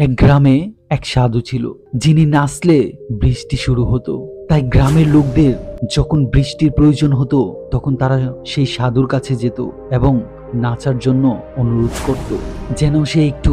এক গ্রামে এক সাধু ছিল, যিনি নাচলে বৃষ্টি শুরু হতো। তাই গ্রামের লোকদের যখন বৃষ্টির প্রয়োজন হতো তখন তারা সেই সাধুর কাছে যেত এবং নাচার জন্য অনুরোধ করত যেন সে একটু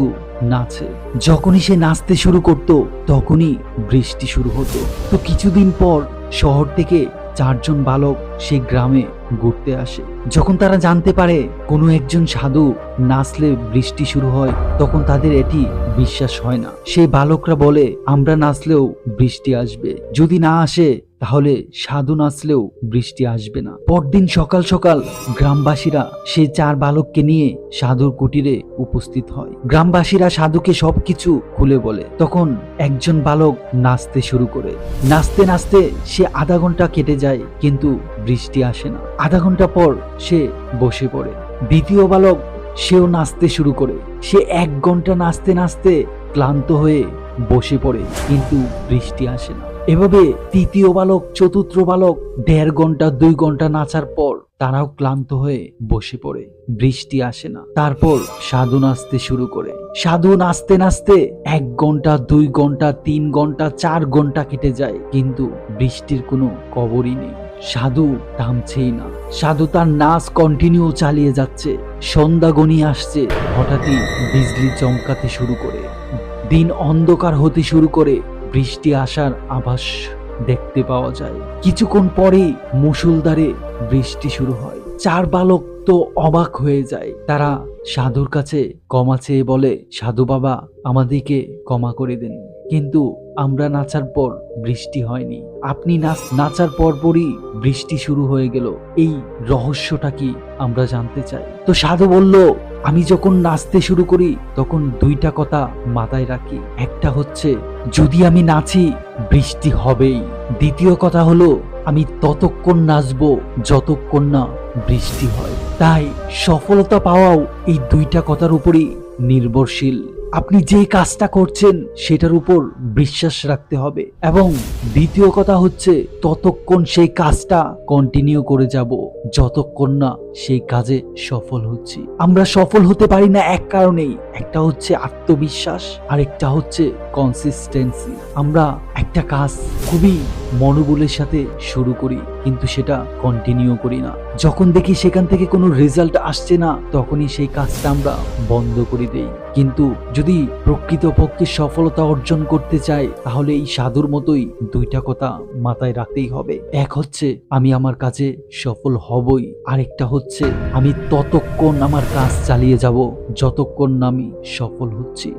নাচে। যখনই সে নাচতে শুরু করত তখনই বৃষ্টি শুরু হতো। তো কিছুদিন পর শহর থেকে 4 জন বালক সেই গ্রামে ঘুরতে আসে। যখন তারা জানতে পারে কোনো একজন সাধু নাচলে বৃষ্টি শুরু হয় তখন তাদের এটি বিশ্বাস হয় না। সেই বালকরা বলে, আমরা নাচলেও বৃষ্টি আসবে, যদি না আসে তাহলে সাধু নাচলেও বৃষ্টি আসবে না। পরদিন সকাল সকাল গ্রামবাসীরা সেই 4 বালককে নিয়ে সাধুর কুটিরে উপস্থিত হয়। গ্রামবাসীরা সাধুকে সবকিছু খুলে বলে। তখন একজন বালক নাচতে শুরু করে। নাচতে নাচতে সে আধা ঘন্টা কেটে যায়, কিন্তু বৃষ্টি আসে না। আধা ঘন্টা পর সে বসে পড়ে। দ্বিতীয় বালক সেও নাচতে শুরু করে। সে 1 ঘন্টা নাচতে নাচতে ক্লান্ত হয়ে বসে পড়ে, কিন্তু বৃষ্টি আসে না। এভাবে তৃতীয় বালক, চতুর্থ বালক 1.5 ঘন্টা 2 ঘন্টা নাচার পর তারাও ক্লান্ত হয়ে বসে পড়ে, বৃষ্টি আসে না। তারপর সাধু নাচতে শুরু করে। সাধু নাচতে নাচতে 1 ঘন্টা 2 ঘন্টা 3 ঘন্টা 4 ঘন্টা কেটে যায়, কিন্তু বৃষ্টির কোনো খবরই নেই। সাধু থামছেই না। সাধু তার নাচ কন্টিনিউ চালিয়ে যাচ্ছে। সন্ধ্যা গনিয়ে আসছে, হঠাৎই বিজলি চমকাতে শুরু করে। দিন অন্ধকার হতে শুরু করে, বৃষ্টি আসার আভাস দেখতে পাওয়া যায়। কিছুক্ষণ পরেই মুষলধারে বৃষ্টি শুরু হয়। 4 বালক তো অবাক হয়ে যায়। তারা সাধুর কাছে ক্ষমা চেয়ে বলে, সাধু বাবা, আমাদেরকে ক্ষমা করে দেন, কিন্তু আমরা নাচার পর বৃষ্টি হয়নি। আপনি নাচার পরপরই বৃষ্টি শুরু হয়ে গেল, এই রহস্যটা কি আমরা জানতে চাই। তো সাধু বলল, আমি যখন নাচতে শুরু করি তখন 2টা কথা মাথায় রাখি। একটা হচ্ছে, যদি আমি নাচি বৃষ্টি হবেই। দ্বিতীয় কথা হলো, আমি ততক্ষণ নাচবো যতক্ষণ না বৃষ্টি হয়। তাই সফলতা পাওয়াও এই 2টা কথার উপরই নির্ভরশীল। আপনি যে কাজটা করছেন সেটার উপর বিশ্বাস রাখতে হবে, এবং দ্বিতীয় কথা হচ্ছে, ততক্ষণ সেই কাজটা কন্টিনিউ করে যাব যতক্ষণ না সেই কাজে সফল হচ্ছি। আমরা সফল হতে পারি না এক কারণেই, একটা হচ্ছে আত্মবিশ্বাস, আর একটা হচ্ছে কনসিস্টেন্সি। আমরা একটা কাজ খুবই মনোবলের সাথে শুরু করি, কিন্তু সেটা কন্টিনিউ করি না। যখন দেখি সেখান থেকে কোনো রেজাল্ট আসছে না, তখনই সেই কাজটা আমরা বন্ধ করে দেই। কিন্তু যদি প্রকৃতপক্ষে সফলতা অর্জন করতে চাই তাহলে এই সাধুর মতোই 2টা কথা মাথায় রাখতেই হবে। এক হচ্ছে, আমি আমার কাজে সফল হবই, আরেকটা হচ্ছে, আমি ততক্ষণ আমার কাজ চালিয়ে যাব যতক্ষণ না আমি সফল হচ্ছি।